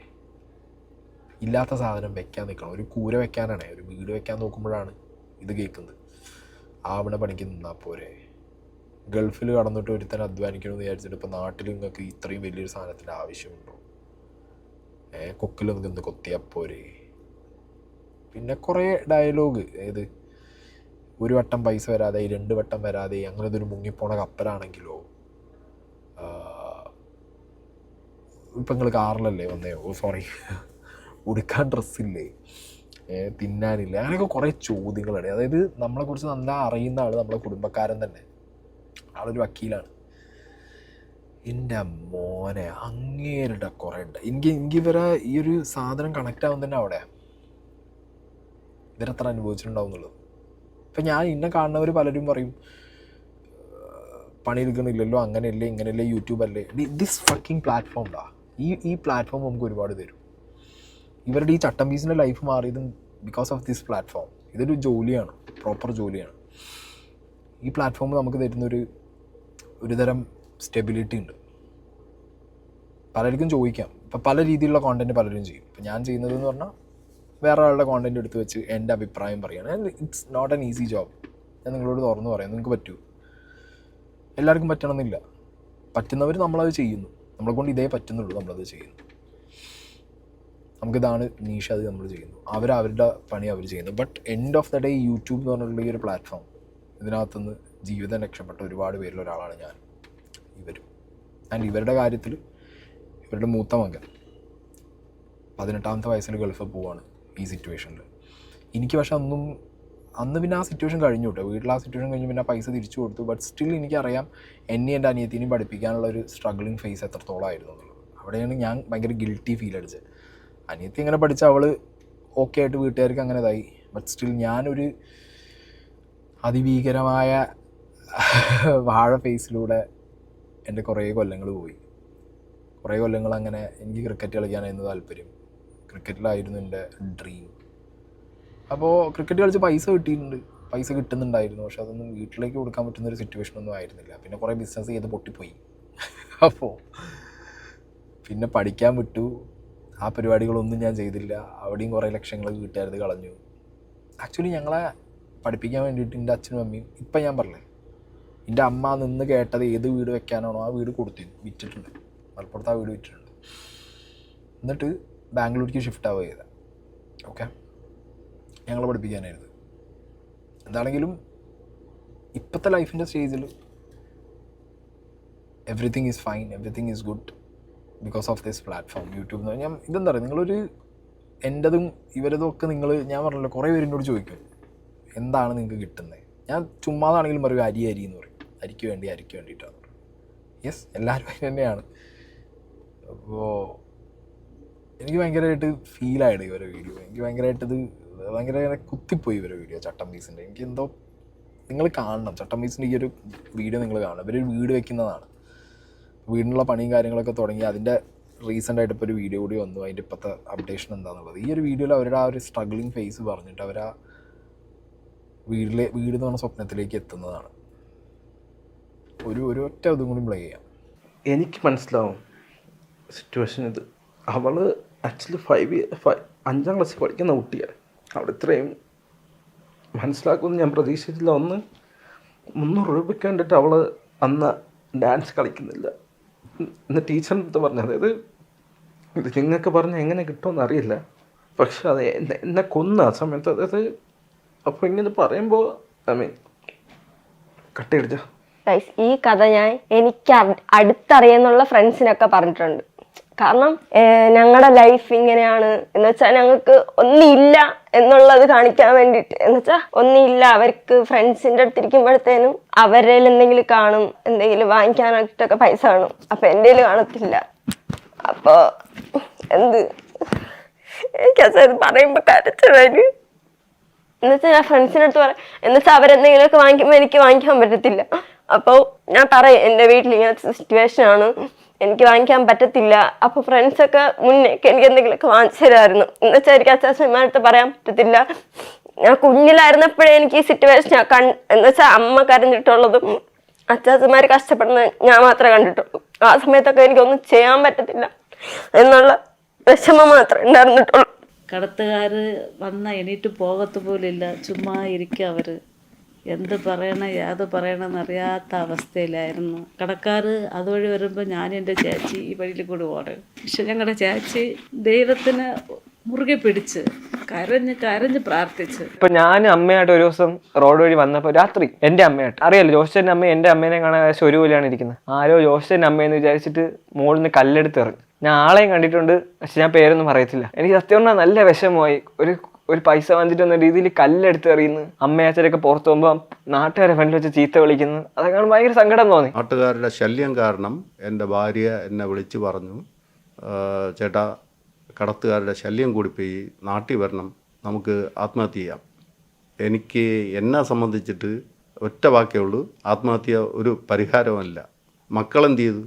A: ഇല്ലാത്ത സാധനം വെക്കാൻ നിൽക്കണം. ഒരു കൂര വെക്കാനാണ്, ഒരു വീട് വെക്കാൻ നോക്കുമ്പോഴാണ് ഇത് കേൾക്കുന്നത്. ആവണ പണിക്ക് നിന്നാൽ പോരെ, ഗൾഫിൽ കടന്നിട്ട് ഒരുത്തൻ അധ്വാനിക്കണമെന്ന് വിചാരിച്ചിട്ട് ഇപ്പോൾ നാട്ടിൽ നിങ്ങൾക്ക് ഇത്രയും വലിയൊരു സാധനത്തിൻ്റെ ആവശ്യമുണ്ടോ? കൊക്കിലൊന്നും നിന്ന് കൊത്തിയാൽ പോരെ. പിന്നെ കുറേ ഡയലോഗ്, ഏത് ഒരു വട്ടം പൈസ വരാതെ 2 വട്ടം വരാതെ അങ്ങനത്തെ ഒരു മുങ്ങിപ്പോണ കപ്പലാണെങ്കിലോ, ഇപ്പം നിങ്ങൾ കാറിലല്ലേ വന്നേ, സോറി ഉടുക്കാൻ ഡ്രസ്സില്ലേ, തിന്നാനില്ല, അങ്ങനെയൊക്കെ കുറേ ചോദ്യങ്ങളാണ്. അതായത് നമ്മളെക്കുറിച്ച് നല്ല അറിയുന്ന ആൾ, നമ്മളെ കുടുംബക്കാരൻ തന്നെ, ആളൊരു വക്കീലാണ്. എൻ്റെ മോനെ അങ്ങേരുടെ കുറേ ഉണ്ട്. എനിക്ക് ഇവരെ ഈ ഒരു സാധനം കണക്റ്റ് ആവും തന്നെ അവിടെ, ഇവരെത്ര അനുഭവിച്ചിട്ടുണ്ടാവും എന്നുള്ളത്. ഇപ്പം ഞാൻ ഇന്നെ കാണുന്നവർ പലരും പറയും പണിയെടുക്കണില്ലല്ലോ, അങ്ങനെയല്ലേ ഇങ്ങനെയല്ലേ, യൂട്യൂബല്ലേ. ദിസ് ഫക്കിംഗ് പ്ലാറ്റ്ഫോംടാ, ഈ പ്ലാറ്റ്ഫോം നമുക്ക് ഒരുപാട് തരും. ഇവരുടെ ഈ ചട്ടം പീസിൻ്റെ ലൈഫ് മാറിയതും ബിക്കോസ് ഓഫ് ദിസ് പ്ലാറ്റ്ഫോം. ഇതൊരു ജോലിയാണ്, പ്രോപ്പർ ജോലിയാണ്. ഈ പ്ലാറ്റ്ഫോം നമുക്ക് തരുന്നൊരു തരം സ്റ്റെബിലിറ്റി ഉണ്ട്. പലർക്കും ചോദിക്കാം, ഇപ്പം പല രീതിയിലുള്ള കോണ്ടൻറ്റ് പലരും ചെയ്യും. ഇപ്പം ഞാൻ ചെയ്യുന്നതെന്ന് പറഞ്ഞാൽ വേറെ ആളുടെ കോണ്ടൻറ്റ് എടുത്ത് വെച്ച് എൻ്റെ അഭിപ്രായം പറയുകയാണ്. It's not an easy job. ഞാൻ നിങ്ങളോട് തുറന്ന് പറയാം, നിങ്ങൾക്ക് പറ്റൂ. എല്ലാവർക്കും പറ്റണമെന്നില്ല. പറ്റുന്നവർ നമ്മളത് ചെയ്യുന്നു, നമ്മളെ കൊണ്ട് ഇതേ പറ്റുന്നുള്ളൂ, നമ്മളത് ചെയ്യുന്നു. നമുക്കിതാണ് നീഷ, അത് നമ്മൾ ചെയ്യുന്നു. അവരുടെ പണി അവർ ചെയ്യുന്നു. But end of the day YouTube എന്ന് പറഞ്ഞിട്ടുള്ള ഈ ഒരു പ്ലാറ്റ്ഫോം, ഇതിനകത്തുനിന്ന് ജീവിതം രക്ഷപ്പെട്ട ഒരുപാട് പേരിൽ ഒരാളാണ് ഞാൻ, ഇവരും. ആൻഡ് ഇവരുടെ കാര്യത്തിൽ ഇവരുടെ മൂത്ത മകൻ 18ാമത്തെ വയസ്സിൽ ഗൾഫിൽ പോവാണ് ഈ സിറ്റുവേഷനിൽ. എനിക്ക് പക്ഷെ അന്ന് പിന്നെ ആ സിറ്റുവേഷൻ കഴിഞ്ഞു കേട്ടോ. വീട്ടിൽ ആ സിറ്റുവേഷൻ കഴിഞ്ഞ് പിന്നെ പൈസ തിരിച്ചു കൊടുത്തു. ബട്ട് സ്റ്റിൽ എനിക്കറിയാം എന്നെ എൻ്റെ അനിയത്തിനെയും പഠിപ്പിക്കാനുള്ള ഒരു സ്ട്രഗ്ലിങ് ഫേസ് എത്രത്തോളം ആയിരുന്നു എന്നുള്ളത്. അവിടെയാണ് ഞാൻ ഭയങ്കര ഗിൽറ്റി ഫീൽ അടിച്ചത്. അനിയത്തി ഇങ്ങനെ പഠിച്ച അവൾ ഓക്കെ ആയിട്ട് വീട്ടുകാർക്ക് അങ്ങനെ ഇതായി. ബട്ട് സ്റ്റിൽ ഞാനൊരു അതിഭീകരമായ വാഴ ഫേസിലൂടെ എൻ്റെ കുറേ കൊല്ലങ്ങൾ പോയി. കുറേ കൊല്ലങ്ങൾ അങ്ങനെ എനിക്ക് ക്രിക്കറ്റ് കളിക്കാനായിരുന്നു താല്പര്യം. ക്രിക്കറ്റിലായിരുന്നു എൻ്റെ ഡ്രീം. അപ്പോൾ ക്രിക്കറ്റ് കളിച്ച് പൈസ കിട്ടിയിട്ടുണ്ട്, പൈസ കിട്ടുന്നുണ്ടായിരുന്നു. പക്ഷെ അതൊന്നും വീട്ടിലേക്ക് കൊടുക്കാൻ പറ്റുന്നൊരു സിറ്റുവേഷനൊന്നും ആയിരുന്നില്ല. പിന്നെ കുറേ ബിസിനസ് ചെയ്ത് പൊട്ടിപ്പോയി. അപ്പോൾ പിന്നെ പഠിക്കാൻ വിട്ടു. ആ പരിപാടികളൊന്നും ഞാൻ ചെയ്തില്ല. അവിടെയും കുറേ ലക്ഷങ്ങൾ വീട്ടുകാരത് കളഞ്ഞു. ആക്ച്വലി ഞങ്ങളെ പഠിപ്പിക്കാൻ വേണ്ടിയിട്ട് എൻ്റെ അച്ഛനും അമ്മയും, ഇപ്പം ഞാൻ പറഞ്ഞേ, എൻ്റെ അമ്മ നിന്ന് കേട്ടത് ഏത് വീട് വെക്കാനാണോ ആ വീട് കൊടുത്തിരുന്നു, വിറ്റിട്ടുണ്ട്. മലപ്പുറത്ത് ആ വീട് വിറ്റിട്ടുണ്ട്. എന്നിട്ട് ബാംഗ്ലൂർക്ക് ഷിഫ്റ്റ് ആവുക ചെയ്തത്. ഓക്കെ, ഞങ്ങളെ പഠിപ്പിക്കാനായിരുന്നു. എന്താണെങ്കിലും ഇപ്പോഴത്തെ ലൈഫിൻ്റെ സ്റ്റേജിൽ everything is fine, everything is good because of this platform YouTube എന്ന് പറഞ്ഞാൽ. ഇതെന്താ പറയുക, നിങ്ങളൊരു എൻ്റെതും ഇവരതും ഒക്കെ നിങ്ങൾ, ഞാൻ പറഞ്ഞല്ലോ, കുറേ പേരിനോട് ചോദിക്കും എന്താണ് നിങ്ങൾക്ക് കിട്ടുന്നത്. ഞാൻ ചുമ്മാതാണെങ്കിലും പറയും അരി എന്ന് പറയും. അരിക്ക് വേണ്ടിയിട്ടാണ് പറയും. യെസ്, എല്ലാവരും അതിന് തന്നെയാണ്. അപ്പോൾ എനിക്ക് ഭയങ്കരമായിട്ട് ഫീലായിട്ട് ഇവരെ വീഡിയോ, എനിക്ക് ഭയങ്കര കുത്തിപ്പോയി ഇവരെ വീഡിയോ ചട്ടം പീസിൻ്റെ. എനിക്ക് എന്തോ, നിങ്ങൾ കാണണം ചട്ടം പീസിൻ്റെ ഈ ഒരു വീഡിയോ നിങ്ങൾ കാണണം. ഇവരൊരു വീട് വെക്കുന്നതാണ്, വീടിനുള്ള പണിയും കാര്യങ്ങളൊക്കെ തുടങ്ങി. അതിൻ്റെ റീസെൻ്റായിട്ട് ഇപ്പോൾ ഒരു വീഡിയോ കൂടി വന്നു, അതിൻ്റെ ഇപ്പോഴത്തെ അപ്ഡേഷൻ എന്താണെന്നുള്ളത്. ഈ ഒരു വീഡിയോയിൽ അവരുടെ ആ ഒരു സ്ട്രഗ്ലിങ് ഫേസ് പറഞ്ഞിട്ട് അവർ ആ വീട് എന്ന് പറഞ്ഞ സ്വപ്നത്തിലേക്ക് എത്തുന്നതാണ്. ഒരു ഒറ്റ ഇതും കൂടി പ്ലേ ചെയ്യാം.
D: എനിക്ക് മനസ്സിലാവും സിറ്റുവേഷൻ. ഇത് അവൾ ആക്ച്വലി 5ാം ക്ലാസ്സിൽ പഠിക്കുന്ന കുട്ടിയാണ്. അവിടെ ഇത്രയും മനസ്സിലാക്കുമെന്ന് ഞാൻ പ്രതീക്ഷിച്ചില്ല. 300 രൂപയ്ക്ക് വേണ്ടിയിട്ട് അവൾ അന്ന് ഡാൻസ് കളിക്കുന്നില്ല എന്ന് ടീച്ചറിൻ്റെ അടുത്ത് പറഞ്ഞു. അതായത് ഇത് നിങ്ങൾക്ക് പറഞ്ഞാൽ എങ്ങനെ കിട്ടുമെന്ന് അറിയില്ല, പക്ഷെ അത് എന്നെ കൊന്ന ആ സമയത്ത്. അതായത് അപ്പോൾ ഇങ്ങനെ പറയുമ്പോൾ
B: ഈ കഥ എനിക്ക് അടുത്തറിയുന്നുള്ള ഫ്രണ്ട്സിനൊക്കെ പറഞ്ഞിട്ടുണ്ട്.
H: കാരണം ഞങ്ങളുടെ ലൈഫ് ഇങ്ങനെയാണ് എന്ന് വെച്ചാൽ ഞങ്ങൾക്ക് ഒന്നില്ല എന്നുള്ളത് കാണിക്കാൻ വേണ്ടിയിട്ട് എന്ന് വെച്ചാൽ ഒന്നില്ല. അവർക്ക് ഫ്രണ്ട്സിൻ്റെ അടുത്തിരിക്കുമ്പോഴത്തേനും അവരുടെ എന്തെങ്കിലും കാണും, എന്തെങ്കിലും വാങ്ങിക്കാനായിട്ടൊക്കെ പൈസ കാണും. അപ്പം എൻ്റെ കയ്യിൽ കാണത്തില്ല. അപ്പോൾ എനിക്കത് പറയുമ്പോൾ കരച്ചിടല്. എന്നുവെച്ചാൽ ഞാൻ ഫ്രണ്ട്സിൻ്റെ അടുത്ത് പറയാം, എന്നുവെച്ചാൽ അവരെന്തെങ്കിലുമൊക്കെ വാങ്ങിക്കുമ്പോൾ എനിക്ക് വാങ്ങിക്കാൻ പറ്റത്തില്ല. അപ്പോൾ ഞാൻ പറയും എൻ്റെ വീട്ടിൽ ഇങ്ങനത്തെ സിറ്റുവേഷൻ ആണ്, എനിക്ക് വാങ്ങിക്കാൻ പറ്റത്തില്ല. അപ്പോൾ ഫ്രണ്ട്സൊക്കെ മുന്നേക്ക് എനിക്ക് എന്തെങ്കിലുമൊക്കെ വാങ്ങിച്ചു തരുമായിരുന്നു. എന്നുവെച്ചാൽ എനിക്ക് അച്ചാച്ചന്മാരടുത്ത് പറയാൻ പറ്റത്തില്ല. ഞാൻ കുഞ്ഞിലായിരുന്നപ്പോഴേ എനിക്ക് ഈ സിറ്റുവേഷൻ എന്നുവെച്ചാൽ അമ്മ കരഞ്ഞിട്ടുള്ളതും അച്ചാച്ചന്മാർ കഷ്ടപ്പെടുന്നത് ഞാൻ മാത്രമേ കണ്ടിട്ടുള്ളൂ. ആ സമയത്തൊക്കെ എനിക്കൊന്നും ചെയ്യാൻ പറ്റത്തില്ല എന്നുള്ള വിഷമം മാത്രമേ ഉണ്ടായിരുന്നിട്ടുള്ളൂ.
G: കടത്തുകാർ വന്ന എണീറ്റ് പോകത്ത് പോലില്ല, ചുമ്മാ ഇരിക്കുക. അവർ എന്ത് പറയണം യാത് പറയണമെന്നറിയാത്ത അവസ്ഥയിലായിരുന്നു കടക്കാർ. അതുവഴി വരുമ്പോൾ ഞാൻ എൻ്റെ ചേച്ചി ഈ വഴിയിൽ കൂടി ഓടും. പക്ഷെ ഞങ്ങളുടെ ചേച്ചി ദൈവത്തിന് മുറുകെ പിടിച്ച് കരഞ്ഞ് പ്രാർത്ഥിച്ച്.
F: ഇപ്പൊ ഞാൻ അമ്മയായിട്ട് ഒരു ദിവസം റോഡ് വഴി വന്നപ്പോൾ രാത്രി എൻ്റെ അമ്മയായിട്ട് അറിയാലോ, ജോസ്റ്റൻ്റെ അമ്മ എൻ്റെ അമ്മേനെ കാണാൻ ഏകദേശം ഒരു പോലെയാണ് ഇരിക്കുന്നത്. ആരോ ജോസ്റ്റൻ്റെ അമ്മയെന്ന് വിചാരിച്ചിട്ട് മുകളിൽ നിന്ന് കല്ലെടുത്ത് എറിഞ്ഞു. ഞാൻ ആളെയും കണ്ടിട്ടുണ്ട്, പക്ഷെ ഞാൻ പേരൊന്നും പറയത്തില്ല. എനിക്ക് സത്യം പറഞ്ഞാൽ നല്ല വിഷമമായി. ഒരു പൈസ വന്നിട്ട് വന്ന രീതിയിൽ കല്ലെടുത്ത് എറിയുന്നു, അമ്മയച്ഛനൊക്കെ പുറത്ത് പോകുമ്പോൾ നാട്ടുകാരെ ഫ്രണ്ടിൽ വെച്ച് ചീത്ത വിളിക്കുന്നു. അതൊക്കെ ഭയങ്കര സങ്കടം തോന്നി.
E: നാട്ടുകാരുടെ ശല്യം കാരണം എൻ്റെ ഭാര്യ എന്നെ വിളിച്ച് പറഞ്ഞു, ചേട്ടാ കടത്തുകാരുടെ ശല്യം കൂടിപ്പോയി, നാട്ടിൽ വരണം, നമുക്ക് ആത്മഹത്യ ചെയ്യാം. എനിക്ക് എന്നെ സംബന്ധിച്ചിട്ട് ഒറ്റ വാക്കേ ഉള്ളൂ, ആത്മഹത്യ ഒരു പരിഹാരമല്ല. മക്കളെന്ത് ചെയ്തു?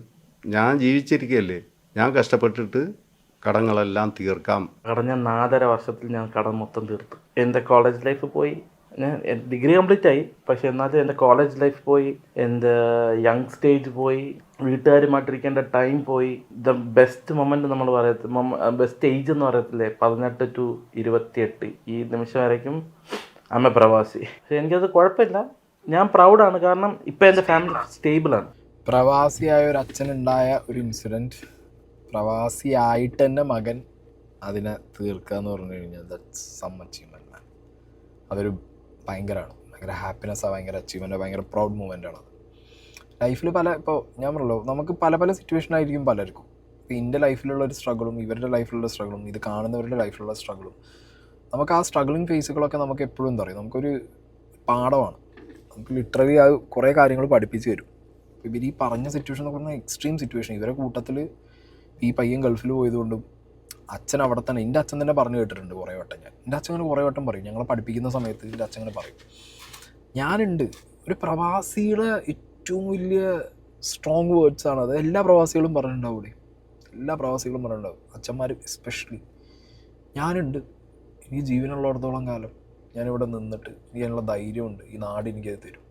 E: ഞാൻ ജീവിച്ചിരിക്കുകയല്ലേ, ഞാൻ കഷ്ടപ്പെട്ടിട്ട് കടങ്ങളെല്ലാം തീർക്കാം.
D: കടഞ്ഞ 4.5 വർഷത്തിൽ ഞാൻ കടം മൊത്തം തീർത്തു. എൻ്റെ കോളേജ് ലൈഫ് പോയി, ഞാൻ ഡിഗ്രി കംപ്ലീറ്റ് ആയി, പക്ഷെ എന്നാലും എൻ്റെ കോളേജ് ലൈഫ് പോയി, എൻ്റെ യങ് സ്റ്റേജ് പോയി, വീട്ടുകാരുമായിട്ടിരിക്കേണ്ട ടൈം പോയി. ദ ബെസ്റ്റ് മൊമെൻ്റ് നമ്മൾ ബെസ്റ്റ് ഏജ് എന്ന് പറയത്തില്ലേ, 18 to 28 ഈ നിമിഷം വരയ്ക്കും അമ്മ പ്രവാസി. പക്ഷെ എനിക്കത് കുഴപ്പമില്ല, ഞാൻ പ്രൗഡാണ്. കാരണം ഇപ്പം എൻ്റെ ഫാമിലി സ്റ്റേബിളാണ്.
A: പ്രവാസിയായ ഒരു അച്ഛനുണ്ടായ ഒരു ഇൻസിഡൻറ്റ്, പ്രവാസിയായിട്ട് തന്നെ മകൻ അതിനെ തീർക്കുക എന്ന് പറഞ്ഞു കഴിഞ്ഞാൽ ദാറ്റ്സ് സം അച്ചീവ്മെൻറ്റ് മാൻ. അതൊരു ഭയങ്കര ഹാപ്പിനെസ്സാണ്, ഭയങ്കര അച്ചീവ്മെൻറ്റ്, ഭയങ്കര പ്രൗഡ് മൂമെൻ്റാണ്. ലൈഫിൽ ഇപ്പോൾ ഞാൻ പറഞ്ഞല്ലോ, നമുക്ക് പല സിറ്റുവേഷൻ ആയിരിക്കും പലർക്കും. ഇപ്പോൾ എൻ്റെ ലൈഫിലുള്ള ഒരു സ്ട്രഗിളും ഇവരുടെ ലൈഫിലുള്ള സ്ട്രഗിളും ഇത് കാണുന്നവരുടെ ലൈഫിലുള്ള സ്ട്രഗിളും, നമുക്ക് ആ സ്ട്രഗിളിങ് ഫേസുകളൊക്കെ നമുക്ക് എപ്പോഴും എന്താ പറയുക, നമുക്കൊരു പാഠമാണ്. നമുക്ക് ലിറ്ററലി അത് കുറേ കാര്യങ്ങൾ പഠിപ്പിച്ച് തരും. ഇവർ ഈ പറഞ്ഞ സിറ്റുവേഷൻ എന്ന് പറഞ്ഞാൽ എക്സ്ട്രീം സിറ്റുവേഷൻ. ഇവരെ കൂട്ടത്തിൽ ഈ പയ്യൻ ഗൾഫിൽ പോയതുകൊണ്ടും അച്ഛൻ അവിടെ തന്നെ, എൻ്റെ അച്ഛൻ തന്നെ പറഞ്ഞു കേട്ടിട്ടുണ്ട് കുറേ വട്ടം. എൻ്റെ അച്ഛൻ അങ്ങനെ കുറേ വട്ടം പറയും, ഞങ്ങളെ പഠിപ്പിക്കുന്ന സമയത്ത് എൻ്റെ അച്ഛൻ അങ്ങനെ പറയും. ഞാനുണ്ട് ഒരു പ്രവാസിയുടെ ഏറ്റവും വലിയ സ്ട്രോങ് വേർഡ്സാണ് അത്. എല്ലാ പ്രവാസികളും പറഞ്ഞിട്ടുണ്ടാവും, എല്ലാ പ്രവാസികളും പറഞ്ഞിട്ടുണ്ടാവും, അച്ഛന്മാർ എസ്പെഷ്യലി. ഞാനുണ്ട്, എനിക്ക് ജീവനുള്ളിടത്തോളം കാലം ഞാനിവിടെ നിന്നിട്ട് എനിക്ക് അതിനുള്ള ധൈര്യമുണ്ട്, ഈ നാട് എനിക്കത് തരും.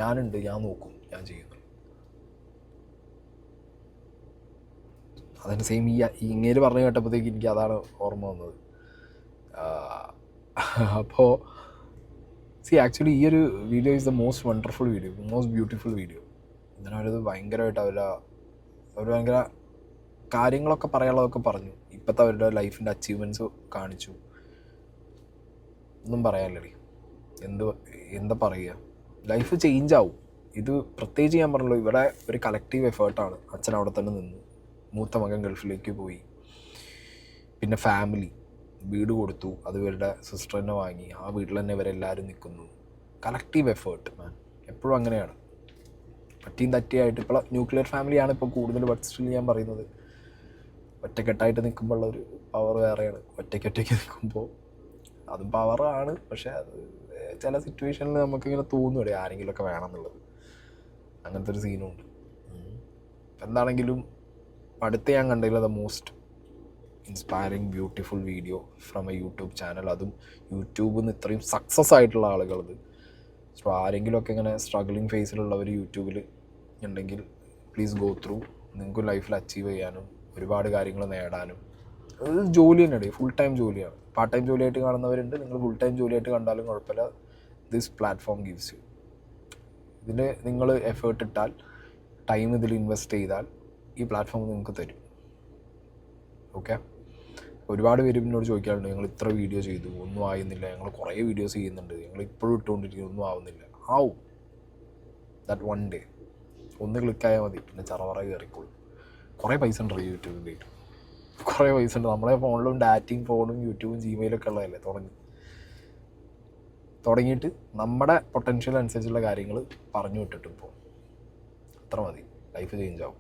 A: ഞാനുണ്ട്, ഞാൻ നോക്കും, ഞാൻ ചെയ്യുന്നു. അതിന് സെയിം ഇങ്ങേര് പറഞ്ഞു കേട്ടപ്പോഴത്തേക്ക് എനിക്ക് അതാണ് ഓർമ്മ വന്നത്. അപ്പോൾ ആക്ച്വലി ഈ ഒരു video is the most wonderful video, most beautiful video. ഇതിനവരത് ഭയങ്കരമായിട്ട് അവർ ഭയങ്കര കാര്യങ്ങളൊക്കെ പറയാനുള്ളതൊക്കെ പറഞ്ഞു. ഇപ്പോഴത്തെ അവരുടെ ലൈഫിൻ്റെ അച്ചീവ്മെൻറ്റ്സ് കാണിച്ചു. ഒന്നും പറയാനില്ലേ, എന്താ പറയുക, ലൈഫ് ചേഞ്ച് ആവും. ഇത് പ്രത്യേകിച്ച് ഞാൻ പറഞ്ഞല്ലോ, ഇവിടെ ഒരു കളക്റ്റീവ് എഫേർട്ടാണ്. അച്ഛൻ അവിടെ തന്നെ നിന്നു, മൂത്ത മകൻ ഗൾഫിലേക്ക് പോയി, പിന്നെ ഫാമിലി വീട് കൊടുത്തു, അത് ഇവരുടെ സിസ്റ്റർ തന്നെ വാങ്ങി, ആ വീട്ടിൽ തന്നെ ഇവരെല്ലാവരും നിൽക്കുന്നു. കളക്റ്റീവ് എഫേർട്ട് മാൻ, എപ്പോഴും അങ്ങനെയാണ്. പറ്റിയും തറ്റിയായിട്ട് ഇപ്പോൾ ന്യൂക്ലിയർ ഫാമിലിയാണ് ഇപ്പോൾ കൂടുതൽ, ബട്ട് സ്റ്റിൽ ഞാൻ പറയുന്നത് ഒറ്റക്കെട്ടായിട്ട് നിൽക്കുമ്പോൾ ഉള്ളൊരു പവർ വേറെയാണ്. ഒറ്റയ്ക്ക് നിൽക്കുമ്പോൾ അതും പവറാണ്, പക്ഷേ അത് ചില സിറ്റുവേഷനിൽ നമുക്കിങ്ങനെ തോന്നുകയാണ് ആരെങ്കിലുമൊക്കെ വേണമെന്നുള്ളത്. അങ്ങനത്തെ ഒരു സീനുണ്ട്. എന്താണെങ്കിലും അടുത്ത് ഞാൻ കണ്ടതിൽ the most inspiring beautiful video from A YouTube channel, അതും യൂട്യൂബിൽ നിന്ന് ഇത്രയും സക്സസ് ആയിട്ടുള്ള ആളുകളത്. സോ ആരെങ്കിലുമൊക്കെ ഇങ്ങനെ സ്ട്രഗ്ലിങ് ഫേസിലുള്ളവർ യൂട്യൂബിൽ ഉണ്ടെങ്കിൽ പ്ലീസ് ഗോ ത്രൂ. നിങ്ങൾക്ക് ലൈഫിൽ അച്ചീവ് ചെയ്യാനും ഒരുപാട് കാര്യങ്ങൾ നേടാനും. അത് ജോലി തന്നെയാണ്, ഫുൾ ടൈം ജോലിയാണ്. പാർട്ട് ടൈം ജോലിയായിട്ട് കാണുന്നവരുണ്ട്, നിങ്ങൾ ഫുൾ ടൈം ജോലിയായിട്ട് കണ്ടാലും കുഴപ്പമില്ല. This platform gives you. ഇതിൽ നിങ്ങൾ എഫേർട്ട് ഇട്ടാൽ, ടൈം ഇതിൽ ഇൻവെസ്റ്റ് ചെയ്താൽ ഈ പ്ലാറ്റ്ഫോം നിങ്ങൾക്ക് തരും. ഓക്കെ, ഒരുപാട് പേര് എന്നോട് ചോദിക്കാറുണ്ട്, ഞങ്ങൾ ഇത്ര വീഡിയോ ചെയ്തു ഒന്നും ആവുന്നില്ല, ഞങ്ങൾ കുറേ വീഡിയോസ് ചെയ്യുന്നുണ്ട്, ഞങ്ങൾ ഇപ്പോഴും ഇട്ടുകൊണ്ടിരിക്കുന്നു, ഒന്നും ആവുന്നില്ല. ആവും, ദാറ്റ് വൺ ഡേ ഒന്ന് ക്ലിക്കായാൽ മതി, പിന്നെ ചറവറ കയറിക്കോളും. കുറേ പൈസ ഉണ്ട് യൂട്യൂബിൽ, കുറേ പൈസ ഉണ്ട്. നമ്മളെ ഫോണിലും ഡാറ്റയും ഫോണും യൂട്യൂബും ജിമെയിലൊക്കെ ഉള്ളതല്ലേ തുടങ്ങിയിട്ട് നമ്മുടെ പൊട്ടൻഷ്യൽ അനുസരിച്ചുള്ള കാര്യങ്ങൾ പറഞ്ഞു വിട്ടിട്ട് ഇപ്പോൾ അത്ര മതി, ലൈഫ് ചേഞ്ച് ആവും.